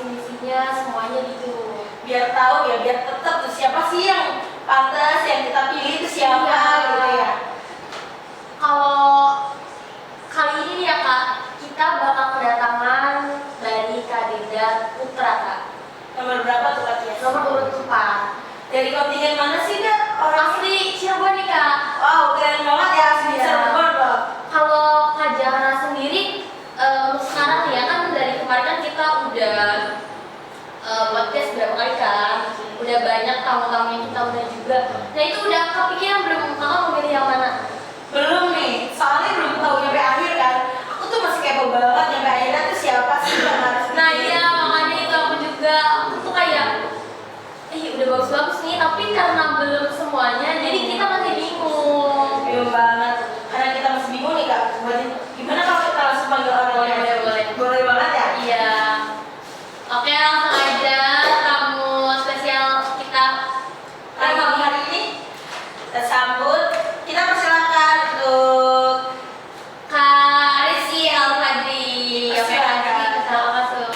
misinya semuanya gitu. Biar tahu ya, biar tetap tuh siapa sih yang pantas yang kita pilih itu siapa gitu ya. Kalau kali ini nih ya Kak, kita bakal kedatangan dari kandidat putra Kak. Nomor berapa tuh Kak Tias? Nomor urut 4. Dari kontingen mana sih Kak? Orang Asli Cirebon nih Kak. wow, keren banget ya, asli Iya. Cirebon loh. Kalau Kak Jahra sendiri sekarang nih ya kan dari kemarin kan kita udah podcast berapa kali kan, udah banyak tamu-tamu yang kita udah juga. Nah itu udah kepikiran belum Kakak mau pilih yang mana? Belum nih, soalnya belum tahu nyampe akhir kan. Aku tuh masih kepo banget nyampe akhirnya tuh siapa sih yang harus Nah dipilih. iya makanya itu aku juga, aku tuh kayak udah bagus-bagus nih tapi karena belum semuanya jadi kita masih bingung. Bingung banget, karena kita masih bingung nih Kak. Gimana kalau kita langsung panggil orangnya? Boleh banget ya? Iya. Oke langsung aja tamu spesial kita Hari ini kita sambut, kita persilakan untuk Kak Rizky Al-Fadri. Oke Kak Rizky, kita masuk.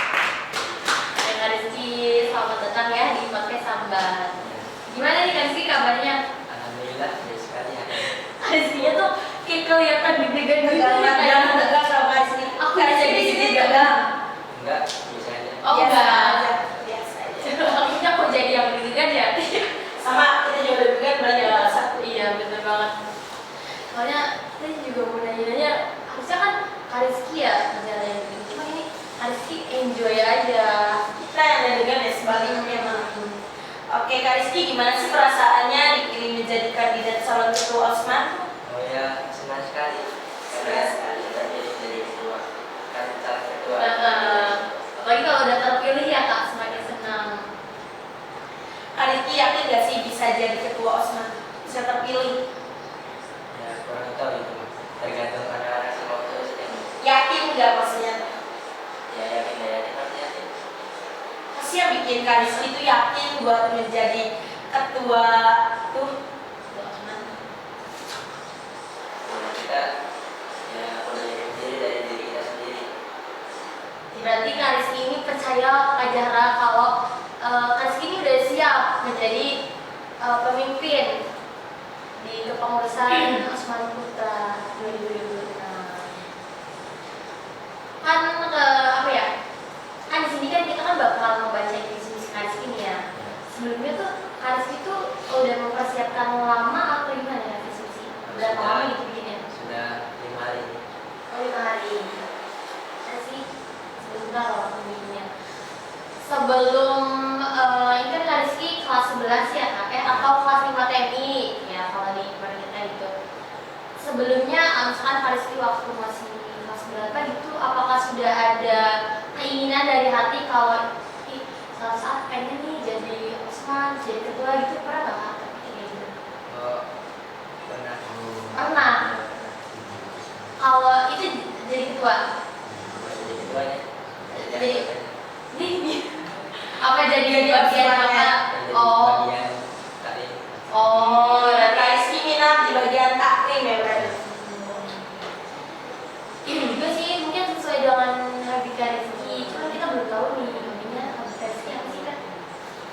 Oke Kak Rizky, selamat datang ya di podcast Sambat. Gimana nih Kak Rizky kabarnya? Alhamdulillah, baik sekali ya. Kak Rizky-nya tuh kayak kelihatan deg-degan gitu ya kayak tegang sama Kak Rizky. Aku Kak Rizky jadi di sini sini tegang. Enggak, biasa aja. oh Biasa enggak. aja, biasa aja. Akhirnya aku jadi yang deg-degan ya. Sama kita juga deg-degan berarti Iya, satu. iya bener banget. Soalnya saya juga mau nanya-nanya, harusnya kan Kak Rizky ya bicara yang begini. Cuma ini Kak Rizky enjoy aja. Kita yang deg-degan ya sebaliknya emang. Oke Kak Rizky, gimana sih perasaannya dipilih menjadi kandidat calon ketua Osman? Oh ya, senang sekali. Senang sekali. Kita jadi ketua, kan calon ketua. Apalagi kalau udah terpilih ya Kak, semakin senang. Kak Rizky yakin gak sih bisa jadi ketua Osman? Bisa terpilih? Ya kurang tahu itu, tergantung anak-anak semua terus kan. Yakin gak maksudnya? Ya yakin ya yakin pasti yakin. Pasti yang bikin Kak Rizky itu yakin buat menjadi ketua tuh Osman. Kalau kita ya udah diri dari diri kita sendiri. Berarti Kak Rizky ini percaya Kak Jahra kalau Kak Rizky ini udah siap menjadi pemimpin di kepengurusan Osman Putra 2026. Kan apa ya? Kan di sini kan kita kan bakal membaca visi misi Kak Rizky nih ya. Sebelumnya tuh Kak Rizky tuh udah mempersiapkan lama atau gimana ya visi misi? Berapa lama gitu bikinnya? Sudah 5 hari. Oh 5 hari. Saya sih sebentar loh bikinnya. Sebelum ini kan Kak Rizky kelas 11 ya Kak, atau kelas 5 TMI ya kalau di kemarin kita gitu. Sebelumnya misalkan Kak Rizky waktu masih kelas berapa gitu, apakah sudah ada keinginan dari hati kalau suatu saat pengen nih jadi Osman, jadi ketua gitu, pernah nggak Kak? Kayak gitu. Oh pernah. Pernah. Kalau itu jadi ketua, Jadi ketuanya. Jadi- ini apa jadi Jadi bagian Osman ya. apa? Oh. Bagian tadi. Oh, Kak Rizky minat di bagian taklim ya berarti. ini juga sih mungkin sesuai dengan hobi Kak Rizky. Cuma kita belum tahu nih hobinya hobi Kak Rizky apa sih Kak?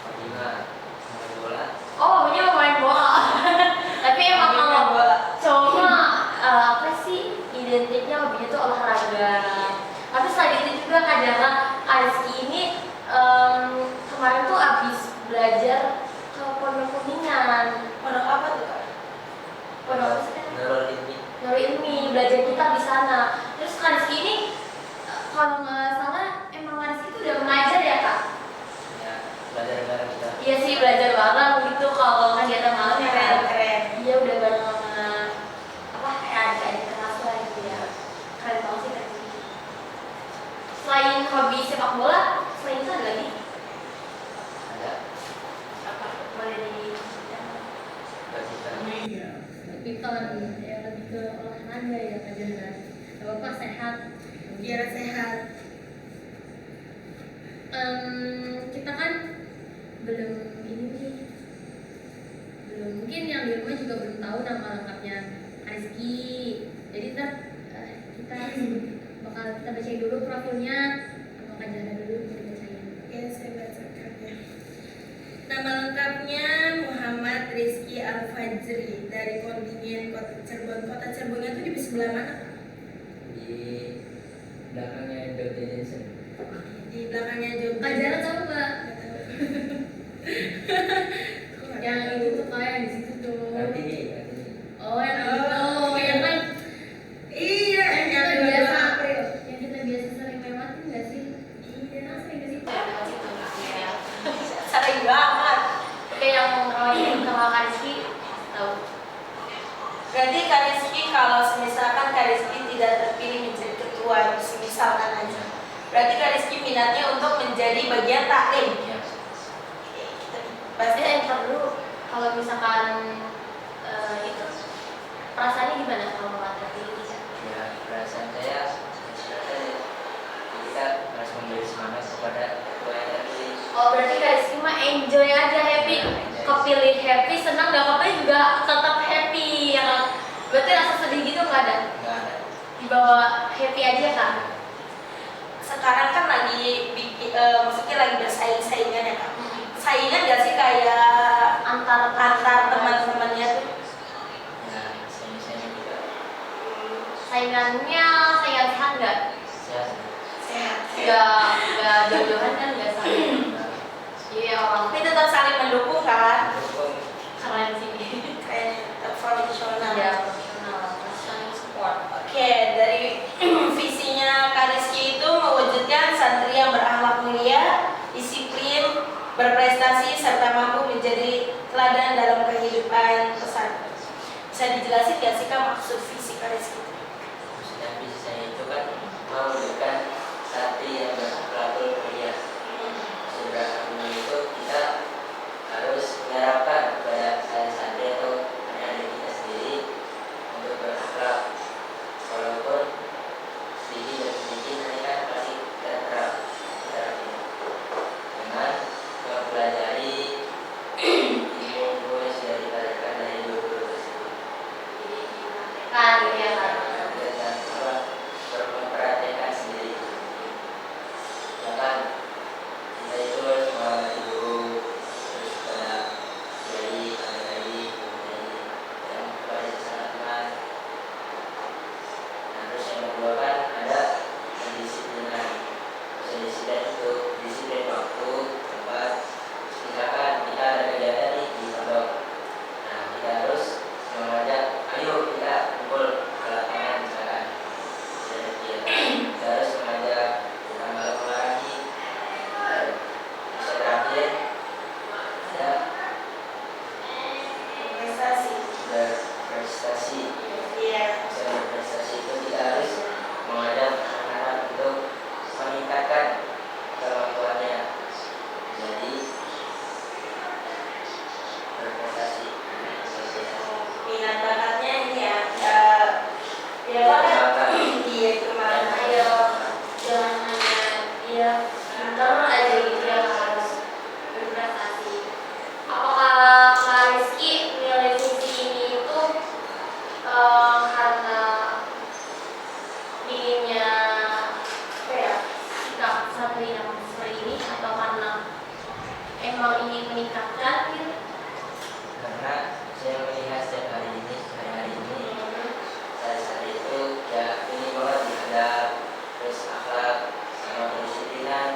Bagaimana? Main bola. Oh, hobinya main bola. Tapi emang Hobinya kalau bola. cowok mah apa sih identiknya hobinya tuh olahraga. Tapi selain itu juga kadang Kak Rizky ini kemarin tuh abis belajar ke Pondok Kuningan. Pondok apa tuh Kak? Pondok apa sih Kak? Nurul ini. Nurul Ilmi, belajar kita di sana. Terus Kak Rizky ini kalau nggak salah emang Kak Rizky itu udah mengajar ya Kak? Ya belajar bareng kita. Iya sih belajar bareng gitu kalau kegiatan malam ya kan. Keren. Iya udah bareng sama apa kayak adik-adik kelas lah gitu ya. Keren banget sih Kak Rizky. Selain hobi sepak bola, selain itu ada lagi Ada apa? Boleh di kita. badminton ya lebih ke olahraga ya Kak Jana. Bapak sehat. Biar sehat. Kita kan belum ini nih belum mungkin yang di rumah juga belum tahu nama lengkapnya Kak Rizky. Jadi ntar kita bakal kita bacain dulu profilnya atau Kak Jana dulu kita bacain. Ya, saya bacakan ya. Nama lengkapnya Muhammad Rizky Al-Fajri dari kontingen Kota Cirebon. Kota Cirebonnya itu di sebelah mana? Di belakangnya Dr. Jensen. Di belakangnya Jogja. Kak Jana tahu nggak? Yang itu tuh kayak di situ tuh. Kartini. Oh yang itu, yang kan Iya, yang yang kita dua biasa, April. yang kita biasa sering lewatin nggak sih? Iya, sering ke situ. Sering banget. Oke, yang ini sama Kak Rizky tahu. Berarti Kak Rizky kalau misalkan Kak Rizky tidak terpilih menjadi ketua, misalkan aja. Berarti Kak Rizky minatnya untuk menjadi bagian taklim. Ya. Pasti yang perlu kalau misalkan itu perasaannya gimana kalau nggak terpilih? Ya, perasaan saya kita harus memberi semangat kepada ketua yang terpilih. Oh berarti Kak Rizky mah enjoy aja, happy. Kepilih happy, senang nggak apa-apa juga tetap happy ya kan? Berarti rasa sedih gitu nggak ada? Nggak ada. Dibawa happy aja kan? Sekarang kan lagi maksudnya lagi bersaing-saingan ya Kak. Saingan gak sih kayak Antar teman-temannya tuh? Ya, saya juga saingannya saingan sehat nggak? sehat. Sehat. Nggak jauh-jauhan kan nggak saling. Iya orang Tapi tetap saling mendukung kan? Dukung. keren sih. Kayak tetap profesional. Iya profesional, saling support. Oke, dari visinya Kak Rizky itu mewujudkan santri yang berakhlak mulia, disiplin, berprestasi, serta mampu menjadi teladan dalam kehidupan pesantren. Bisa dijelasin gak sih Kak maksud visi Kak Rizky? Maksudnya visi saya itu kan mewujudkan santri yang berakhlakul mulia. Sebenarnya itu kita harus menerapkan kepada santri atau adik kita sendiri untuk berakhlak. Walaupun sedikit dan sedikit nanti kan pasti kita terapin dengan mempelajari ilmu yang sudah dipelajari dari guru-guru tersebut. Kan ya kan. Dan memperhatikan sendiri. Ya kan, kita itu harus menghormati guru, terus kepada kiai, dan kepada sesama teman. Nah, terus yang kedua kan ada pendisiplinan. Pendisiplinan itu disiplin waktu, tempat. Misalkan kita ada kegiatan di pondok, nah kita harus mengajak, ayo kita kumpul ke lapangan misalkan. Ada kegiatan, kita harus mengajak kita malam lagi. Bisa terakhir ada Prestasi. berprestasi. Iya. Bisa berprestasi itu kita harus mengajak anak-anak untuk meningkatkan kemampuannya. Jadi berprestasi. Minat bakatnya ini ya. Ya Bakat. Iya kemana? Ayo jangan hanya ya pintar aja gitu ya, harus berprestasi. Apakah Kak Rizky nilai visi ini itu karena inginnya apa ya, sikap santri yang seperti ini atau karena emang ingin meningkatkan gitu? Karena saya melihat setiap hari ini saya itu ya ini banget dihadap, terus akhlak sama kedisiplinan.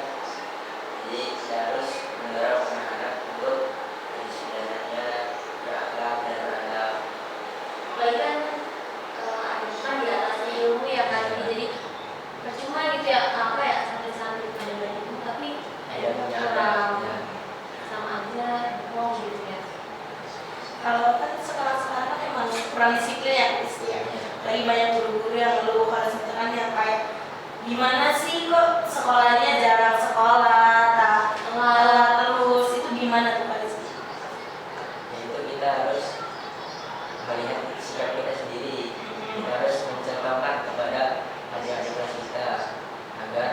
Jadi saya harus mendorong anak-anak untuk kedisiplinannya, berakhlak dan beradab. Apalagi kan kan di atasnya ilmu ya kan, jadi percuma gitu ya apa ya santri-santri pada belajar ilmu tapi Ada punya kurang adab, ya. sama aja bohong gitu ya. Kalau kan sekarang kan emang kurang disiplin ya Kak Rizky ya. Lagi banyak guru-guru yang ngeluh kalau misalkan yang kayak gimana sih kok sekolahnya jarang sekolah, telat terus, itu gimana tuh Kak Rizky? Yaitu kita harus melihat sikap kita sendiri. Kita harus mencontohkan kepada adik-adik kelas kita agar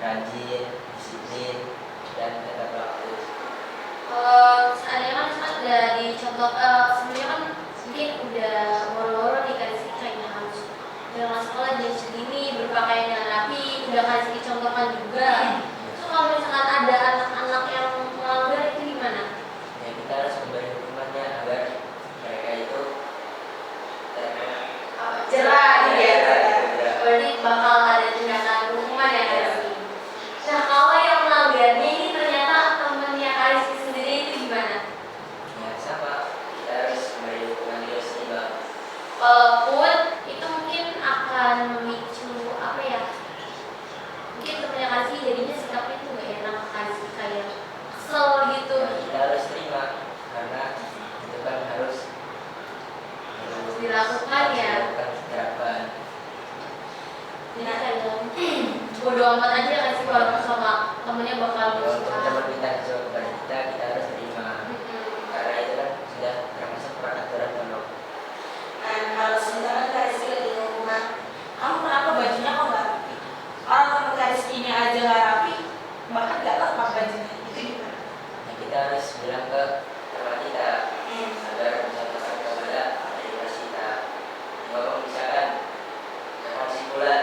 rajin, disiplin, dan tepat waktu. Seandainya kan udah dicontoh, sebenarnya kan mungkin udah moro-moro nih kan sih kayaknya harus jangan sekolah jam segini teman juga. So kalau misalkan ada anak-anak yang melanggar itu gimana? Ya kita harus memberi hukumannya agar mereka itu terkena Jerah gitu ya. jerah. Berarti bakal ada tindakan hukuman ya Kak Rizky. Nah kalau yang melanggarnya ini ternyata temannya Kak Rizky sendiri itu gimana? Ya sama, kita harus memberi hukuman juga seimbang. Walaupun itu mungkin akan memicu apa ya? Mungkin temannya Kak Rizky jadinya sikapnya tuh gak enak Kak Rizky kayak kesel gitu. Ya, kita harus terima karena itu kan harus Dilakukan ya. dilakukan terapan. Jadi kayak bodo amat aja Kak Rizky kalau sama temennya bakal Kalau bersuka. teman kita kesel kepada kita, kita harus terima karena itu kan sudah termasuk peraturan pondok. Nah, kalau misalkan Kak Rizky lagi di rumah, kamu kenapa bajunya kok nggak rapi? Orang teman Kak Rizky-nya aja nggak rapi, bahkan nggak lengkap bajunya. Itu gimana? Nah, kita harus bilang ke teman kita agar menyampaikan kepada adik kita. Kalau misalkan si bulan,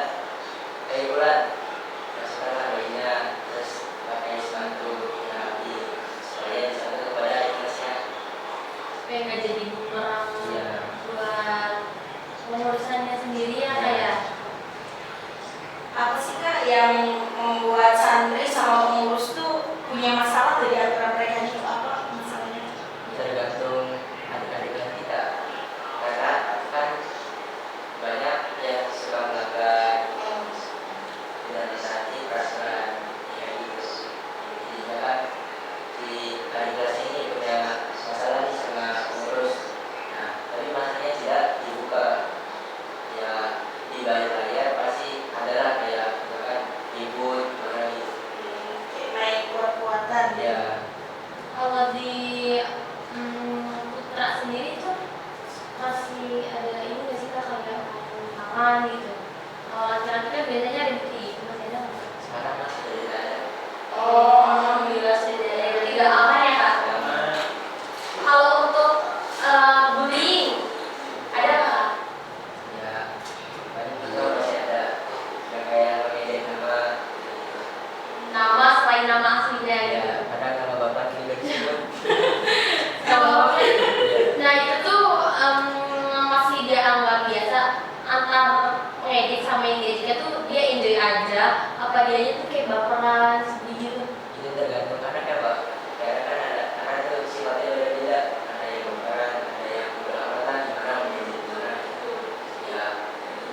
masukkanlah bajunya, terus pakai sepatu yang rapi supaya disampaikan kepada adik kelasnya. Supaya nggak jadi bumerang Iya. buat pengurusannya sendiri ya kayak Apa sih Kak yang membuat santri sama pengurus tuh punya masalah dari antara mereka itu apa masalahnya? Tergantung adik-adik kelas kita karena kan banyak yang suka melanggar tidak ditaati perasaan kayak gitu. Jadi kan di adik kelas ini punya masalah nih sama pengurus. Nah tapi masalahnya tidak dibuka, ya di balik layar pasti adalah kayak misalkan ribut mana gitu. Kayak naik kuat-kuatan Ya kalau di Putra sendiri tuh masih ada ini nggak sih Kak kayak tangan gitu. Kalau laki-laki kan biasanya ribut gitu masih ada nggak? sekarang masih dari ada. Oh, alhamdulillah sudah tidak aman ya Kak. Sama Kalau untuk bullying ada nggak Kak? ya paling juga masih ada yang kayak ngedein Nama selain nama aslinya ya gitu. kadang nama bapak juga disebut. Kalau Ya. nah itu tuh masih dianggap biasa antar pengedit sama yang dieditnya tuh dia enjoy aja apa dianya tuh kayak baperan sedih gitu. Itu tergantung anaknya pak, karena kan ada anak itu sifatnya beda-beda, ada yang bukan, ada yang beramatan gimana menjadi gimana ya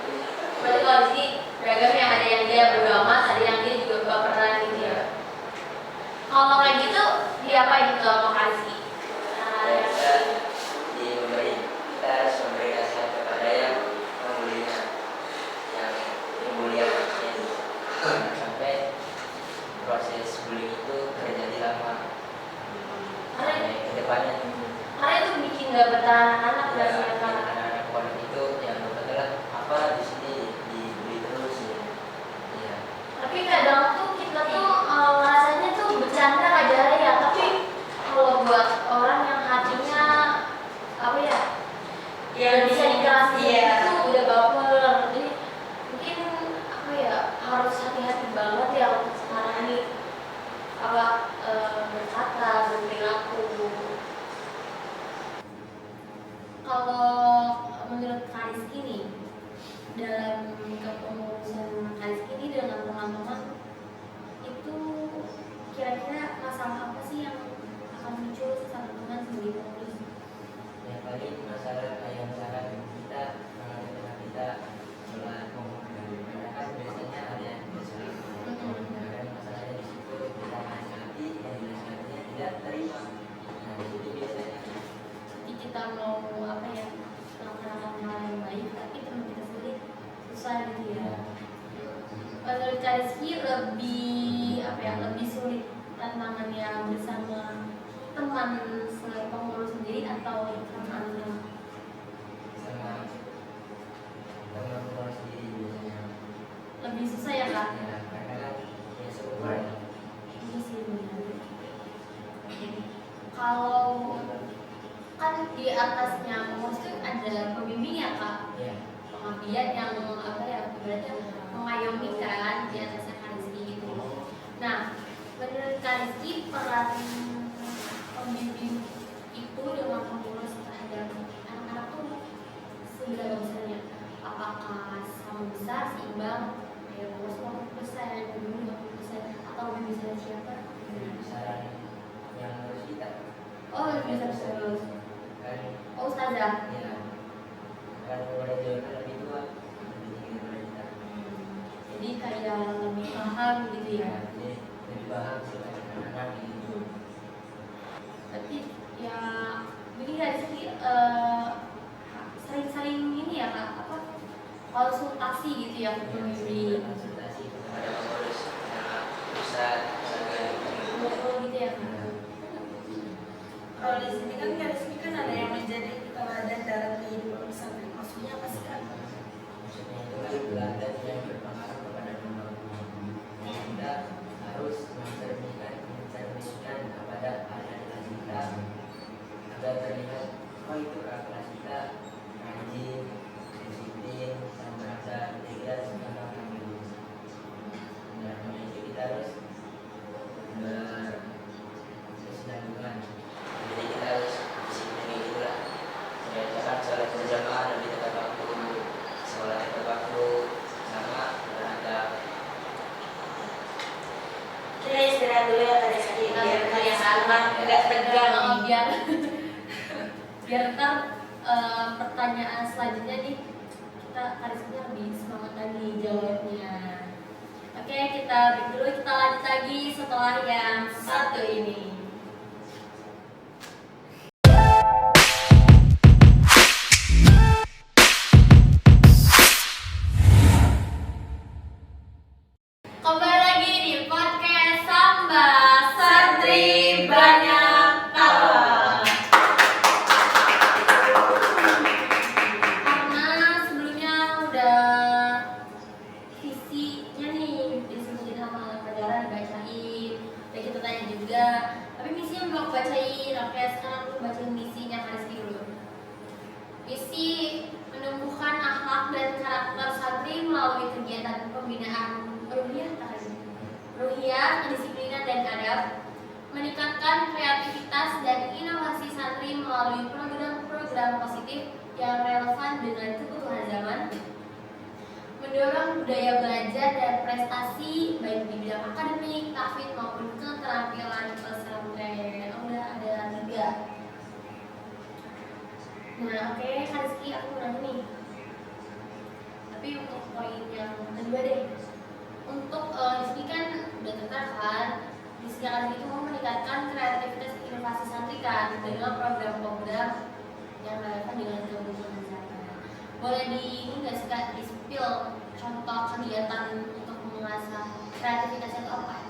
itu sih. Berarti kalau di sini beragam yang ada yang dia bodo amat, ada yang dia juga baperan gitu ya. Kalau kayak gitu diapain gitu sama Kazi? Ya, kita kita harus memberi nasihat kepada yang membulinya, yang membuli anaknya itu. Jangan sampai proses bullying itu terjadi lama sampai ke depannya. Karena itu bikin gak betah anak-anak Ya, rasanya Kak. anak-anak pondok itu yang berkatakan apa di sini dibully terus ya. Iya. Tapi kadang tuh kita tuh rasanya tuh bercanda aja ya, tapi kalau buat orang yang hatinya apa ya, yang bisa dikerasin Iya. itu udah baper. Jadi mungkin apa ya harus hati-hati banget ya untuk sekarang ini apa berkata, berperilaku. Kalau menurut Kak Rizky nih dalam kepengurusan Kak Rizky ini dengan teman-teman itu kira-kira masalah apa sih yang akan muncul sama teman sebagai pengurus? Yang paling masalah kayak misalkan kita teman kita sholat karena kan biasanya ada yang kesulitan. Kadang masalahnya di situ kita nasihati dan nasihatnya tidak terima. Nah di situ biasanya Jadi kita mau apa ya melaksanakan hal yang baik tapi teman kita sendiri susah gitu ya. Menurut Kak Rizky lebih apa ya lebih sulit tantangannya bersama teman pengurus sendiri atau sama anak? sama teman-teman sendiri biasanya. Lebih susah ya Kak? Ya karena kan ya seumuran. Ini sih benar. Kalau kan di atasnya pengurus itu ada pembimbing ya Kak? Ya. Pengabdian yang apa ya berarti mengayomi kan di atasnya Kak Kak Rizky gitu. Nah, menurut Kak Rizky peran pembimbing itu dengan pengurus terhadap anak-anak tuh seberapa besarnya? Apakah sama besar, seimbang, kayak pengurus 50%, pembimbing 50%, atau lebih besar siapa? Besaran yang harus kita Oh, lebih besar terus. kan Oh, Ustazah. ya kan keluarga Jawa kan lebih tua lebih tinggi daripada kita. Jadi kayak lebih paham gitu ya. Jadi lebih paham sih anak-anak gitu. Tapi ya begini Kak Rizky, sering-sering ini ya Kak, apa konsultasi gitu ya ke pembimbing. Konsultasi kepada pengurus kepada pusat Ngobrol gitu ya Kak. Kalau di sini kan Kak Rizky kan ada yang menjadi teladan dalam kehidupan pesantren. Maksudnya apa sih Kak? maksudnya itu kan teladan yang berpengaruh kepada almarhum. Kita harus mencerminkan kepada anak-anak kita agar terlihat oh itu kakak kelas kita rajin, disiplin, dan merasa integritas segala macam. Nah, karena itu kita harus berkesinambungan. Jadi kita harus disiplin gitu lah. Misalkan sholat berjamaah lebih tepat waktu, sholat tepat waktu, sama beradab. Kita istirahat dulu ya Kak Rizky, biar kayak semangat, nggak tegang. Biar ntar pertanyaan selanjutnya nih kita Karisnya lebih semangat lagi jawabnya. Oke, kita break dulu, kita lanjut lagi setelah yang satu ini. Kembali lagi di podcast Samba Santri Banyak Tawa. Karena sebelumnya udah visinya nih disebutin sama pelajaran dibacain, udah kita tanya juga. Tapi misinya belum aku bacain. Oke, sekarang aku bacain misinya Karisky dulu. Misi menumbuhkan akhlak dan karakter santri melalui kegiatan pembinaan ruhiyah, kedisiplinan dan adab, meningkatkan kreativitas dan inovasi santri melalui program-program positif yang relevan dengan kebutuhan zaman, mendorong budaya belajar dan prestasi baik di bidang akademik, tahfidz maupun keterampilan pesantren. Udah ada 3. Nah, oke, Kak Rizky, aku mau nanya nih. Tapi untuk poin yang kedua deh. Untuk di sini kan udah tertera misi Kak Rizky itu mau meningkatkan kreativitas inovasi santri kan dengan program-program yang relevan dengan kebutuhan zaman. Boleh di nggak sih Kak di-spill contoh kegiatan untuk mengasah kreativitas itu apa?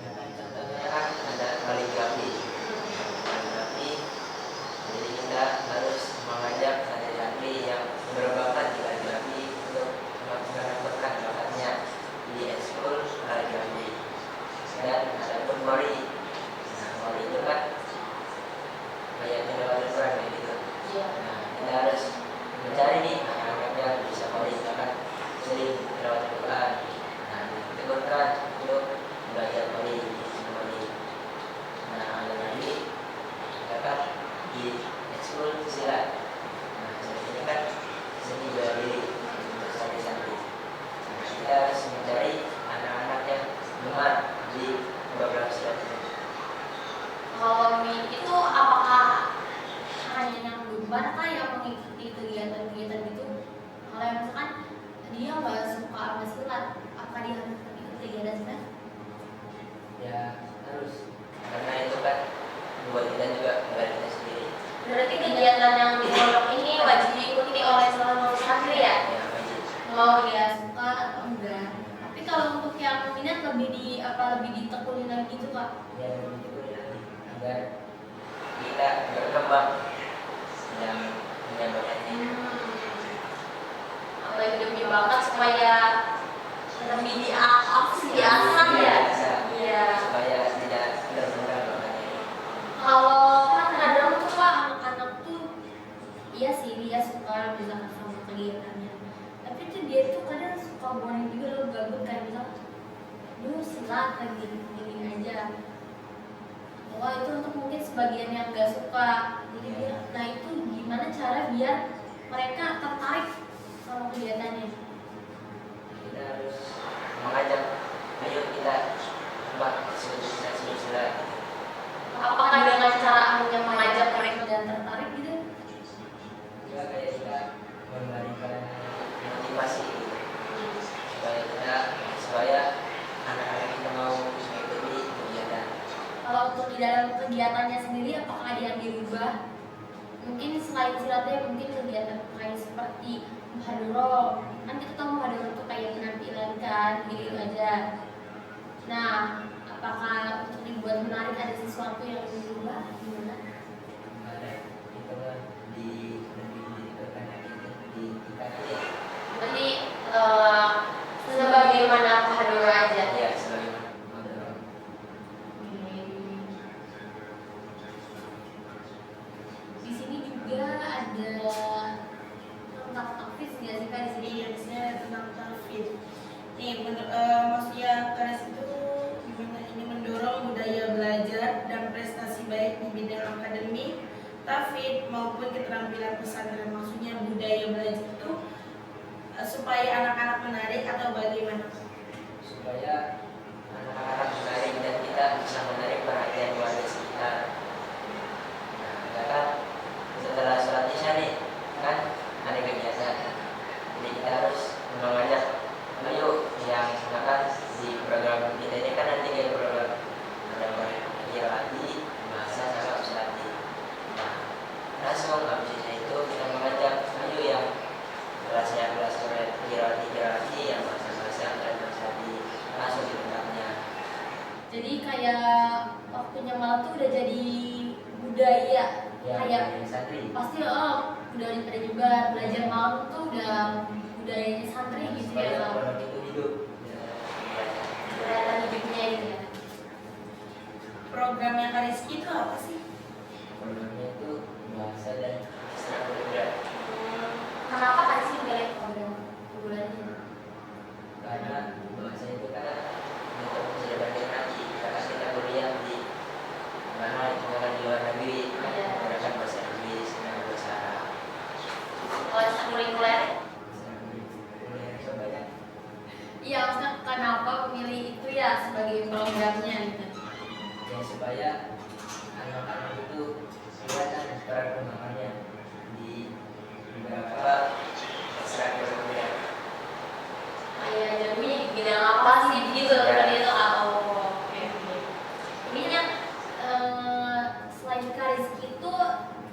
Ya kan contohnya kan ada kaligrafi. Kaligrafi, jadi kita harus mengajak santri-santri yang berbakat di kaligrafi untuk mengembangkan bakatnya di ekskul kaligrafi. Dan ada pun mori. Nah, mori itu kan kayak tilawatul Al-Quran kayak gitu. Iya. Nah, kita harus mencari nih anak-anak yang bisa mori, kan sering tilawatul Al-Quran. Nah, ditegunkan untuk belajar mori, mori. Nah, ada lagi kakak di ekskul silat. Nah, silat ini kan seni bela diri untuk santri-santri. Nah, kita harus mencari anak-anak yang gemar di program silat ini. Kalau itu apakah hanya yang gemar kah yang mengikuti kegiatan-kegiatan gitu? Kalau yang misalkan dia nggak suka sama silat, apakah dia harus ikut kegiatan silat? Ya harus, karena itu kan buat kita juga buat kita sendiri. Berarti kegiatan yang di pondok ini wajib diikuti oleh seluruh santri ya? Ya wajib. Mau dia suka atau enggak? Tapi kalau untuk yang minat lebih ditekunin lagi gitu Kak? Ya begitu lagi agar kita berkembang dalam menyampaikan ini. Apalagi udah punya bakat supaya lebih diasah ya? Iya. Supaya tidak terbuka bakatnya. Kalau kan kadang tuh Pak anak-anak tuh iya sih dia suka misalkan sama kegiatannya, tapi tuh dia tuh kadang suka boring juga loh, gabut kayak misalkan silat lagi gini aja. Wah itu untuk mungkin sebagian yang nggak suka. Jadi dia, nah itu gimana cara biar mereka tertarik sama kegiatannya? Kita harus mengajak, ayo kita coba sila. Apakah dengan cara hanya mengajak mereka dan tertarik gitu? Ya kayak kita memberikan motivasi gitu. supaya anak-anak kita mau mengikuti kegiatan. Kalau untuk di dalam kegiatannya sendiri, apakah ada yang dirubah? Mungkin selain silatnya, mungkin kegiatan kayak seperti muhadharah. Kan kita tahu muhadharah itu kayak penampilan kan, gitu aja. Nah, apakah untuk dibuat menarik ada sesuatu yang dirubah? Gimana? Ada itu di tingkat ini. Berarti sebagaimana muhadharah aja. Ya sebagaimana muhadharah. Di sini juga ada tentang tafis nggak sih Kak di sini? Iya, misalnya tentang tafid. Nih, maksudnya Karis itu gimana ini mendorong budaya belajar dan prestasi baik di bidang akademik, tafid maupun keterampilan pesantren. Maksudnya budaya belajar itu supaya anak-anak menarik atau bagaimana? Supaya anak-anak menarik dan kita bisa menarik perhatian warga sekitar. Nah, kita kan setelah sholat isya nih kan ada kegiatan, jadi kita harus mengajak, ayo yang kan di program kita ini kan nanti kayak program ada lagi bahasa sama usulati. Nah, langsung habis itu kita mengajak, ayo yang kelasnya kelas kirati yang bahasa dan bahasa di langsung di tempatnya. Jadi kayak waktunya malam tuh udah jadi budaya Ya, kayak santri. pasti udah pada juga belajar malam tuh udah budayanya santri gitu ya Kak. Kalau itu hidup. Kelihatan hidupnya gitu ya. Programnya Kariski itu apa sih? Programnya itu bahasa dan ekstrakurikuler. Kenapa Kak sih pilih program unggulannya? Karena bahasa itu kan untuk sudah bergenerasi, karena kita kuliah di mana itu kan di luar negeri, Iya. menggunakan bahasa Inggris dan bahasa Arab. Kalau ekstrakurikuler? Ekstrakurikuler sebanyak. Iya, maksudnya kenapa memilih itu ya sebagai programnya gitu? Ya supaya anak-anak itu kelihatan perkembangannya di beberapa ekstrakurikuler. Kayak jadinya di bidang apa sih gitu Ya. tadi itu oke. Ini yang selain Kariski itu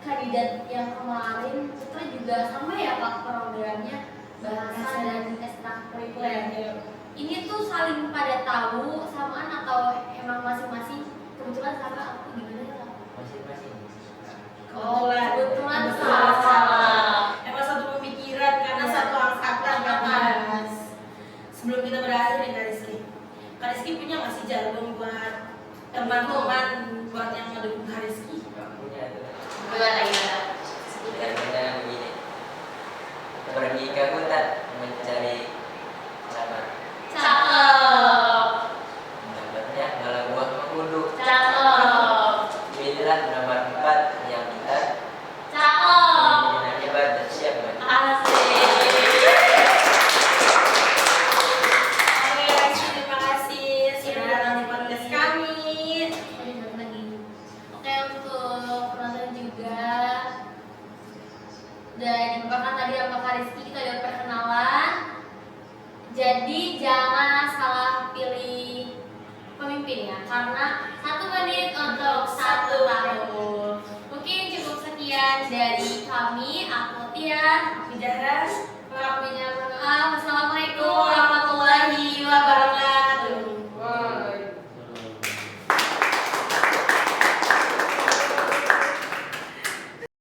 kandidat yang kemarin Putra juga sama ya Pak programnya bahasa dan ekstrakurikuler. Ini tuh saling pada tahu samaan atau emang masing-masing kebetulan sama aku gimana ya Kak? Masing-masing. Kebetulan sama. Emang satu pemikiran karena Iya. satu angkatan kan Mas. Sebelum kita berakhir nih Kariski punya nggak sih jargon buat teman-teman buat yang ngedukung Kariski? Nggak punya itu. Gimana gimana? Bedanya begini. Pergi ke hutan,